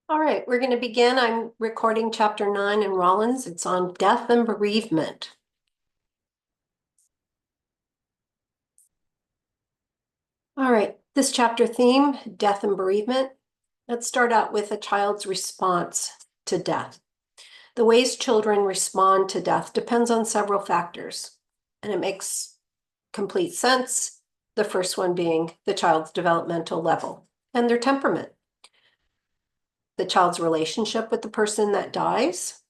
All right, we're going to begin. I'm recording chapter 9 in Rollins. It's on death and bereavement. All right, this chapter theme, death and bereavement. Let's start out with a child's response to death. The ways children respond to death depends on several factors, and it makes complete sense. The first one being the child's developmental level and their temperament, the child's relationship with the person that dies,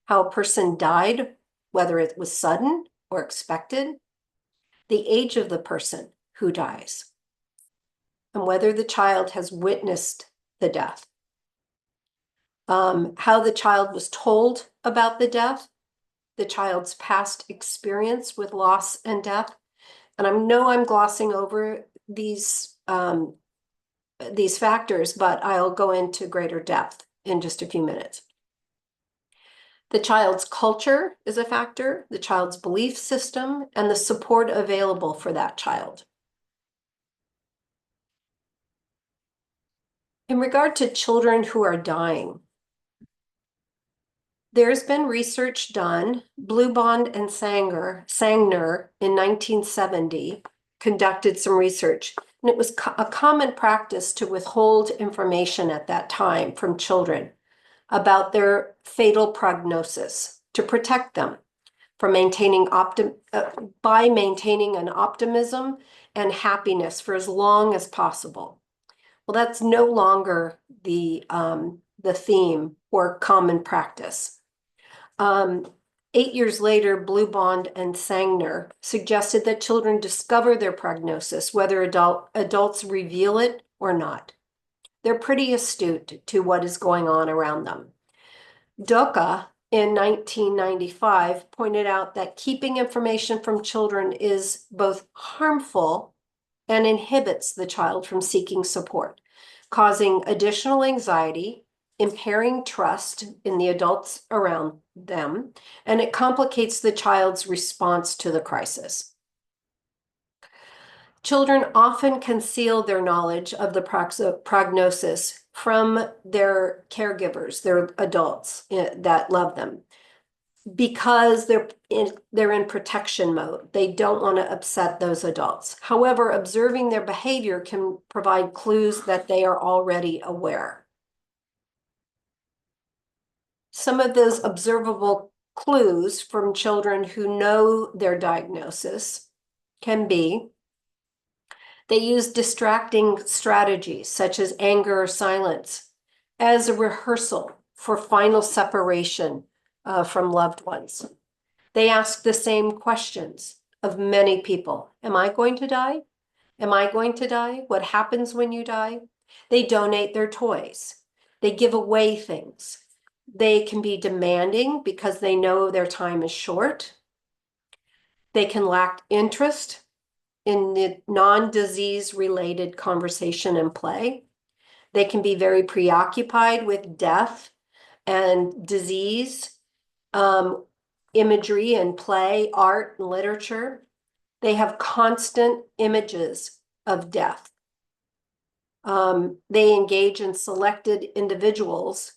how a person died, whether it was sudden or expected, the age of the person who dies, and whether the child has witnessed the death, how the child was told about the death, the child's past experience with loss and death. And I know I'm glossing over these factors, but I'll go into greater depth in just a few minutes. The child's culture is a factor, the child's belief system, and the support available for that child. In regard to children who are dying, there's been research done. Bluebond and Sangner in 1970 conducted some research, and it was a common practice to withhold information at that time from children about their fatal prognosis to protect them from by maintaining an optimism and happiness for as long as possible. Well, that's no longer the theme or common practice. 8 years later, Bluebond and Sangner suggested that children discover their prognosis, whether adults reveal it or not. They're pretty astute to what is going on around them. Doka in 1995 pointed out that keeping information from children is both harmful and inhibits the child from seeking support, causing additional anxiety, impairing trust in the adults around them, and it complicates the child's response to the crisis. Children often conceal their knowledge of the prognosis from their caregivers, their adults that love them, because they're in protection mode. They don't want to upset those adults. However, observing their behavior can provide clues that they are already aware. Some of those observable clues from children who know their diagnosis can be they use distracting strategies such as anger or silence as a rehearsal for final separation from loved ones. They ask the same questions of many people. Am I going to die? Am I going to die? What happens when you die? They donate their toys. They give away things. They can be demanding because they know their time is short. They can lack interest in the non-disease related conversation and play. They can be very preoccupied with death and disease, imagery and play, art and literature. They have constant images of death. They engage in selected individuals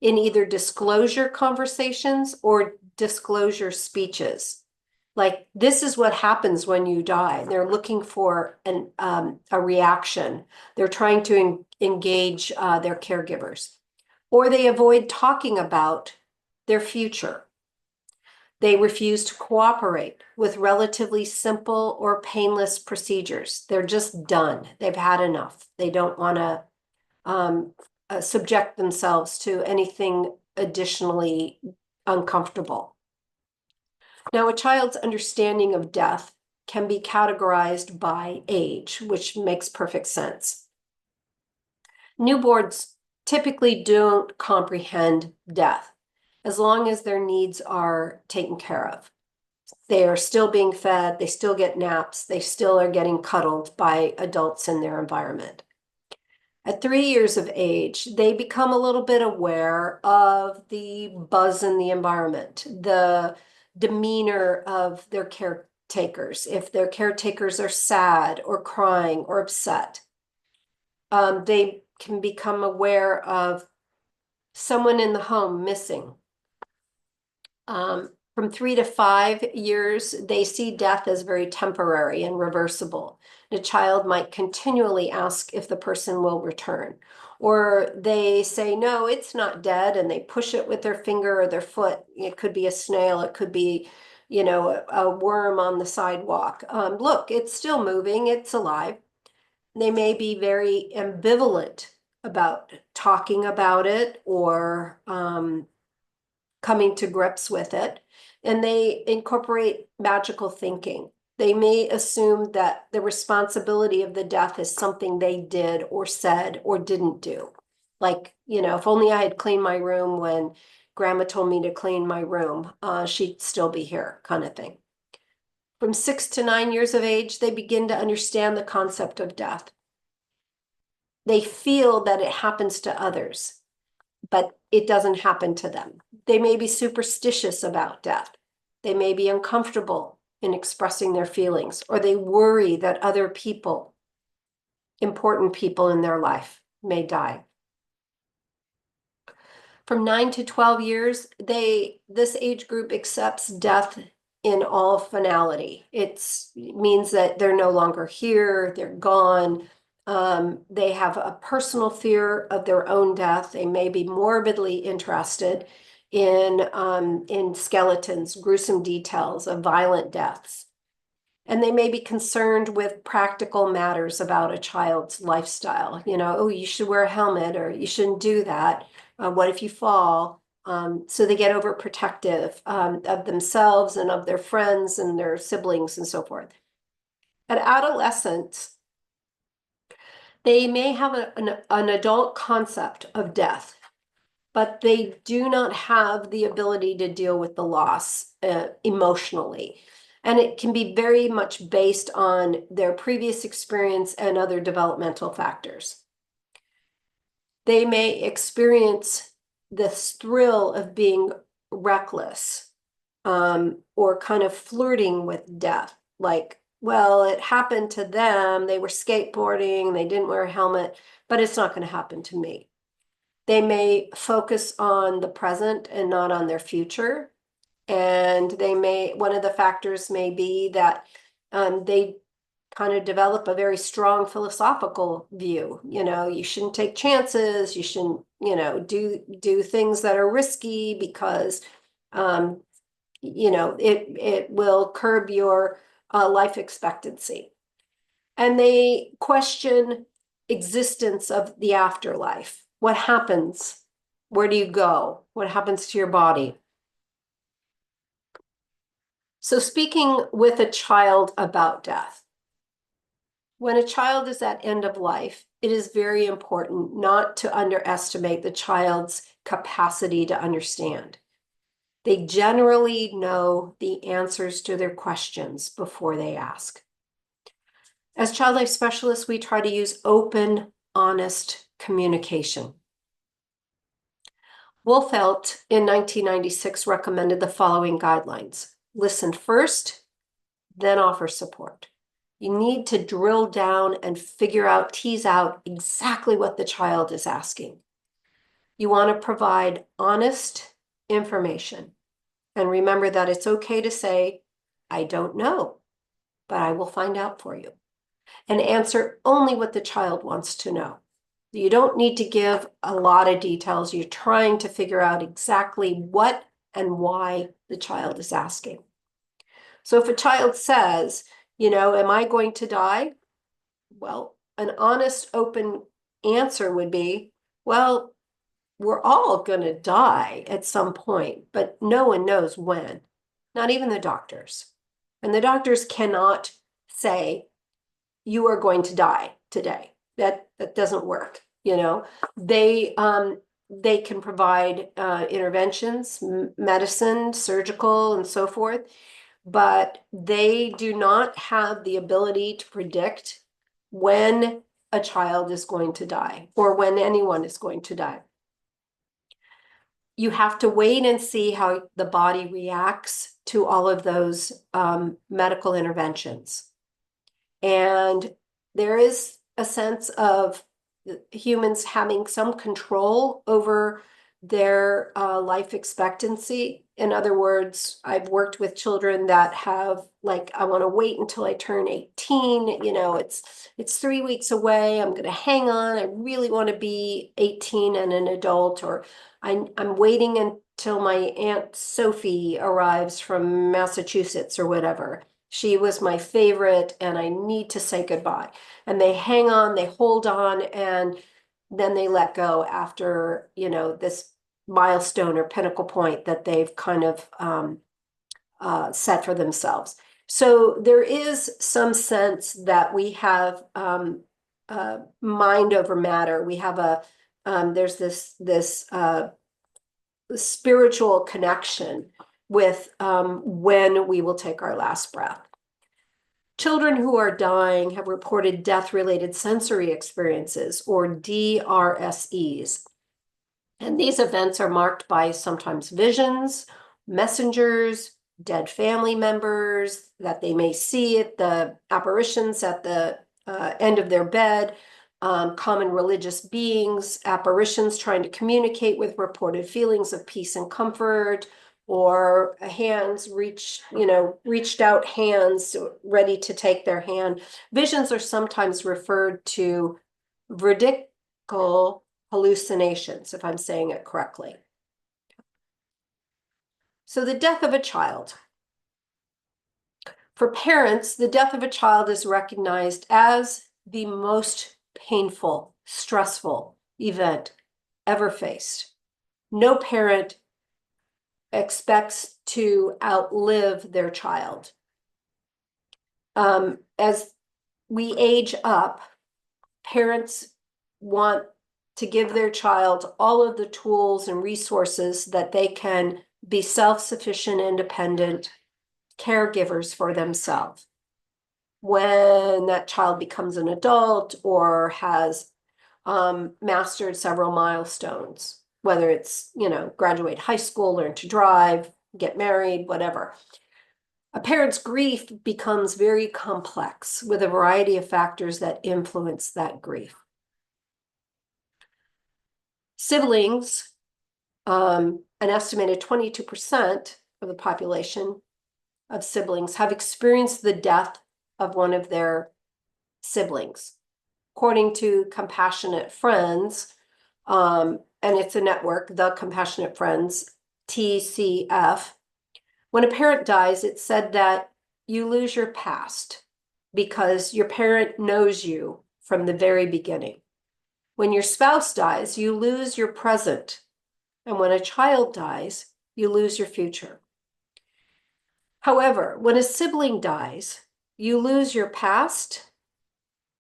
in either disclosure conversations or disclosure speeches. Like, this is what happens when you die. They're looking for a reaction. They're trying to engage their caregivers. Or they avoid talking about their future. They refuse to cooperate with relatively simple or painless procedures. They're just done. They've had enough. They don't want to subject themselves to anything additionally uncomfortable. Now, a child's understanding of death can be categorized by age, which makes perfect sense. Newborns typically don't comprehend death as long as their needs are taken care of. They are still being fed, they still get naps, they still are getting cuddled by adults in their environment. At 3 years of age, they become a little bit aware of the buzz in the environment, the demeanor of their caretakers. If their caretakers are sad or crying or upset, they can become aware of Someone in the home missing. From 3 to 5 years, they see death as very temporary and reversible. The child might continually ask if the person will return, or they say, no, it's not dead, and they push it with their finger or their foot. It could be a snail, it could be, a worm on the sidewalk. Look, it's still moving, it's alive. They may be very ambivalent about talking about it or coming to grips with it, and they incorporate magical thinking. They may assume that the responsibility of the death is something they did or said or didn't do. Like, if only I had cleaned my room when grandma told me to clean my room, she'd still be here, kind of thing. From 6 to 9 years of age, they begin to understand the concept of death. They feel that it happens to others, but it doesn't happen to them. They may be superstitious about death. They may be uncomfortable in expressing their feelings, or they worry that other people, important people in their life, may die. From 9 to 12 years, this age group accepts death in all finality. It means that they're no longer here, they're gone. They have a personal fear of their own death. They may be morbidly interested in skeletons, gruesome details of violent deaths. And they may be concerned with practical matters about a child's lifestyle. Oh, you should wear a helmet, or you shouldn't do that. What if you fall? So they get overprotective of themselves and of their friends and their siblings and so forth. At adolescence, they may have an adult concept of death, but they do not have the ability to deal with the loss emotionally. And it can be very much based on their previous experience and other developmental factors. They may experience this thrill of being reckless, or kind of flirting with death. Like, well, it happened to them. They were skateboarding, they didn't wear a helmet, but it's not going to happen to me. They may focus on the present and not on their future. And one of the factors may be that they kind of develop a very strong philosophical view. You shouldn't take chances. You shouldn't, do things that are risky because, it will curb your life expectancy. And they question existence of the afterlife. What happens? Where do you go? What happens to your body? So speaking with a child about death. When a child is at end of life, it is very important not to underestimate the child's capacity to understand. They generally know the answers to their questions before they ask. As child life specialists, we try to use open, honest communication. Wolfelt in 1996 recommended the following guidelines. Listen first, then offer support. You need to drill down and tease out exactly what the child is asking. You want to provide honest information. And remember that it's okay to say, I don't know, but I will find out for you. And answer only what the child wants to know. You don't need to give a lot of details. You're trying to figure out exactly what and why the child is asking. So if a child says, am I going to die? Well, an honest, open answer would be, well, we're all going to die at some point, but no one knows when, not even the doctors. And the doctors cannot say, you are going to die today. That doesn't work. They can provide interventions, medicine, surgical, and so forth, but they do not have the ability to predict when a child is going to die or when anyone is going to die. You have to wait and see how the body reacts to all of those medical interventions. And there is a sense of humans having some control over their life expectancy. In other words, I've worked with children that have like, I want to wait until I turn 18. You know, it's 3 weeks away. I'm going to hang on. I really want to be 18 and an adult, or I'm waiting until my Aunt Sophie arrives from Massachusetts or whatever. She was my favorite and I need to say goodbye. And they hang on, they hold on, and then they let go after, you know, this milestone or pinnacle point that they've kind of set for themselves. So there is some sense that we have mind over matter. We have there's this spiritual connection with when we will take our last breath. Children who are dying have reported death-related sensory experiences, or DRSEs. And these events are marked by sometimes visions, messengers, dead family members that they may see at the apparitions at the end of their bed, common religious beings, apparitions trying to communicate with reported feelings of peace and comfort, or hands reached out hands ready to take their hand. Visions are sometimes referred to veridical hallucinations, if I'm saying it correctly. So the death of a child. For parents, the death of a child is recognized as the most painful, stressful event ever faced. No parent expects to outlive their child. As we age up, parents want to give their child all of the tools and resources that they can be self-sufficient, independent caregivers for themselves. When that child becomes an adult or has mastered several milestones, whether it's, graduate high school, learn to drive, get married, whatever. A parent's grief becomes very complex with a variety of factors that influence that grief. Siblings, an estimated 22% of the population of siblings have experienced the death of one of their siblings. According to Compassionate Friends, and it's a network, the Compassionate Friends, TCF, when a parent dies, it's said that you lose your past because your parent knows you from the very beginning. When your spouse dies, you lose your present. And when a child dies, you lose your future. However, when a sibling dies, you lose your past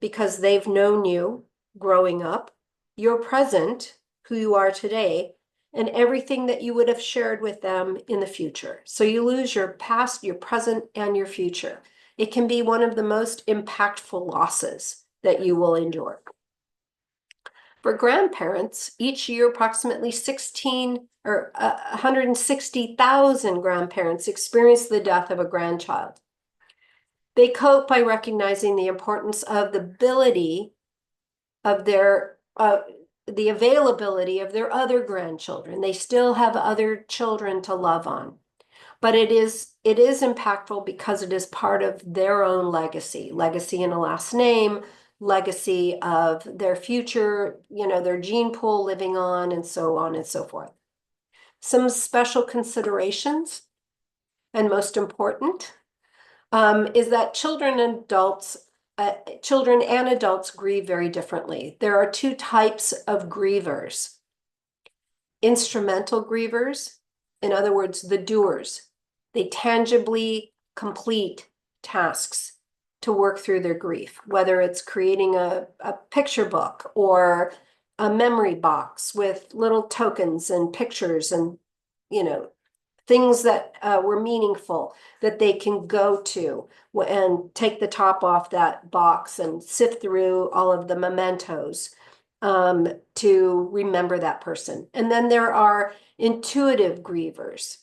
because they've known you growing up, your present, who you are today, and everything that you would have shared with them in the future. So you lose your past, your present, and your future. It can be one of the most impactful losses that you will endure. For grandparents, each year approximately 160,000 grandparents experience the death of a grandchild. They cope by recognizing the importance of the ability of the availability of their other grandchildren. They still have other children to love on. But it is impactful because it is part of their own legacy in a last name, legacy of their future, their gene pool living on, and so on and so forth. Some special considerations, and most important, is that children and adults grieve very differently. There are two types of grievers. Instrumental grievers, in other words, the doers. They tangibly complete tasks to work through their grief, whether it's creating a picture book or a memory box with little tokens and pictures and, things that were meaningful that they can go to and take the top off that box and sift through all of the mementos to remember that person. And then there are intuitive grievers.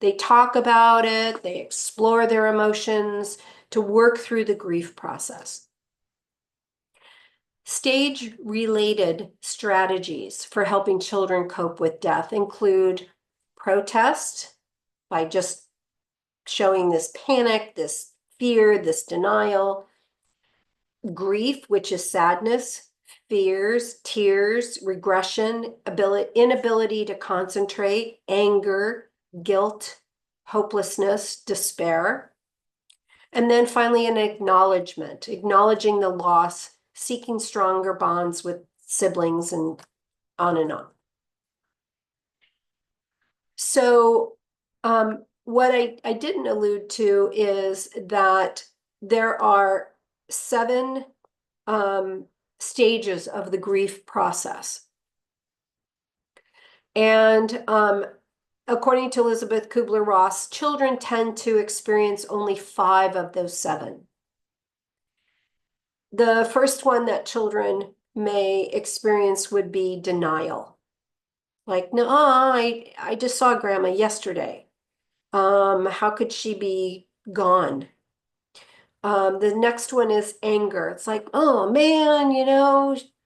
They talk about it, they explore their emotions to work through the grief process. Stage-related strategies for helping children cope with death include protest, by just showing this panic, this fear, this denial, grief, which is sadness, fears, tears, regression, inability to concentrate, anger, guilt, hopelessness, despair. And then finally, an acknowledgement, acknowledging the loss, seeking stronger bonds with siblings, and on and on. So what I didn't allude to is that there are 7 stages of the grief process. And according to Elizabeth Kubler-Ross, children tend to experience only 5 of those 7. The first one that children may experience would be denial. Like, no, I just saw grandma yesterday. How could she be gone? The next one is anger. It's like, oh man,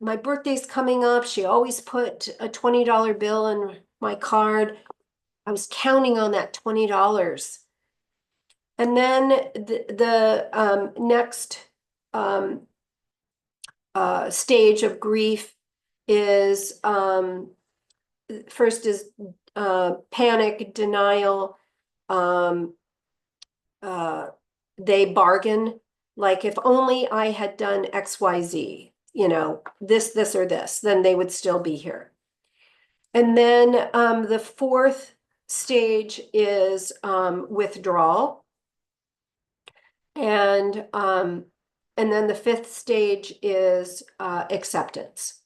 my birthday's coming up. She always put a $20 bill in my card. I was counting on that $20. And then the next stage of grief is first is panic, denial. They bargain, like, if only I had done XYZ, this or this, then they would still be here. And then the fourth stage is withdrawal. And then the fifth stage is acceptance.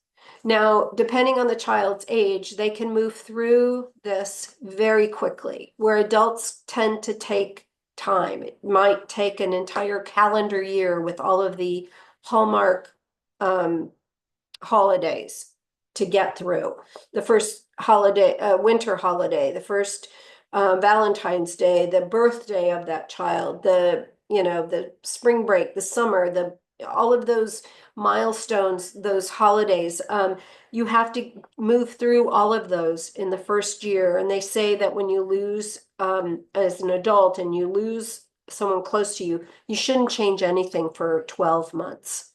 Now, depending on the child's age, they can move through this very quickly, where adults tend to take time. It might take an entire calendar year with all of the Hallmark holidays to get through. The first holiday, winter holiday, the first Valentine's Day, the birthday of that child, the spring break, the summer, all of those milestones, those holidays. You have to move through all of those in the first year. And they say that when you lose, as an adult, and you lose someone close to you, you shouldn't change anything for 12 months.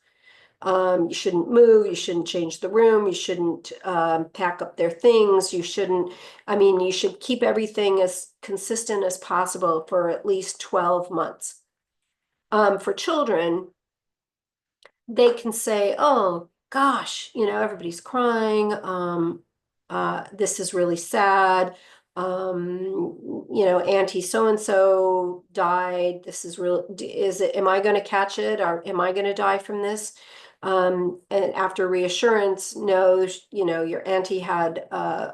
You shouldn't move, you shouldn't change the room, you shouldn't pack up their things, you should keep everything as consistent as possible for at least 12 months. For children, they can say, oh gosh, everybody's crying, this is really sad, Auntie so-and-so died, this is real, am I going to catch it, or am I going to die from this? And after reassurance, no, your auntie had a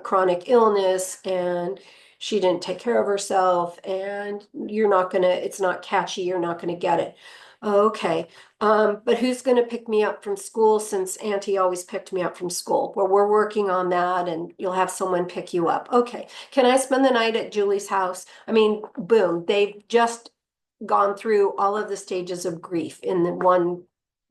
chronic illness and she didn't take care of herself, and it's not catchy, you're not going to get it. Okay. But who's going to pick me up from school, since Auntie always picked me up from school? Well, we're working on that, and you'll have someone pick you up. Okay. Can I spend the night at Julie's house? Boom. They've just gone through all of the stages of grief in the one,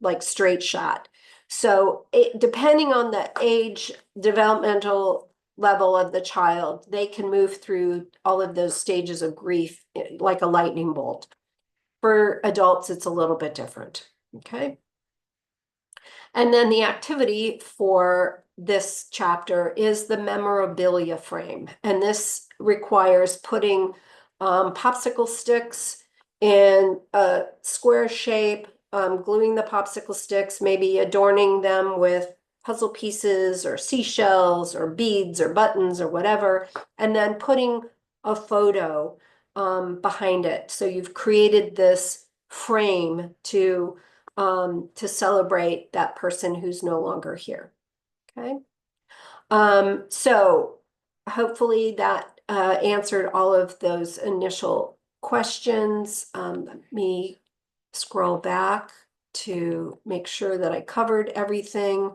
like, straight shot. So depending on the age, developmental level of the child, they can move through all of those stages of grief like a lightning bolt. For adults, it's a little bit different, okay? And then the activity for this chapter is the memorabilia frame. And this requires putting popsicle sticks in a square shape, gluing the popsicle sticks, maybe adorning them with puzzle pieces or seashells or beads or buttons or whatever, and then putting a photo behind it. So you've created this frame to celebrate that person who's no longer here. Okay. So hopefully that answered all of those initial questions. Let me scroll back to make sure that I covered everything.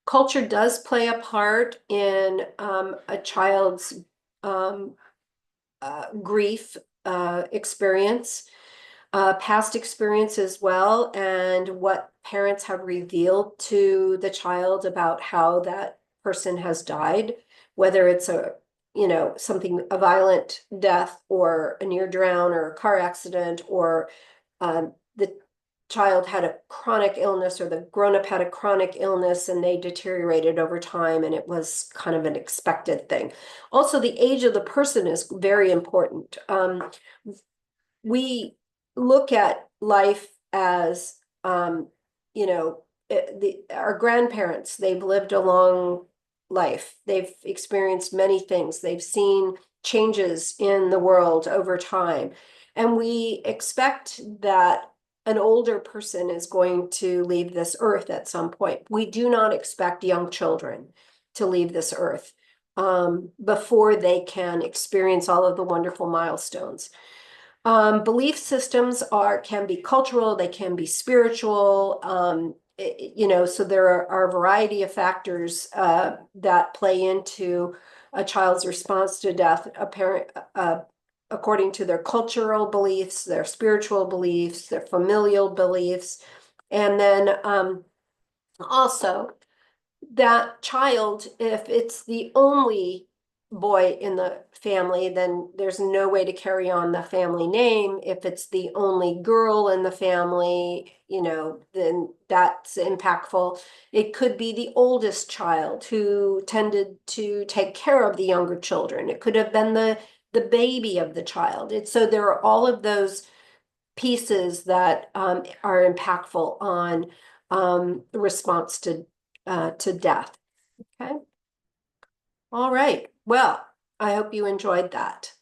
Culture does play a part in a child's grief experience, past experience as well, and what parents have revealed to the child about how that person has died, whether it's a violent death or a near drown or a car accident, or the child had a chronic illness, or the grown-up had a chronic illness and they deteriorated over time and it was kind of an expected thing. Also, the age of the person is very important. We look at life as, our grandparents, they've lived a long life. They've experienced many things. They've seen changes in the world over time. And we expect that an older person is going to leave this earth at some point. We do not expect young children to leave this earth before they can experience all of the wonderful milestones. Belief systems can be cultural, they can be spiritual, so there are a variety of factors that play into a child's response to death, according to their cultural beliefs, their spiritual beliefs, their familial beliefs, and then also that child, if it's the only boy in the family, then there's no way to carry on the family name. If it's the only girl in the family, then that's impactful. It could be the oldest child who tended to take care of the younger children. It could have been the baby of the child. So there are all of those pieces that are impactful on the response to death. Okay. All right. Well, I hope you enjoyed that.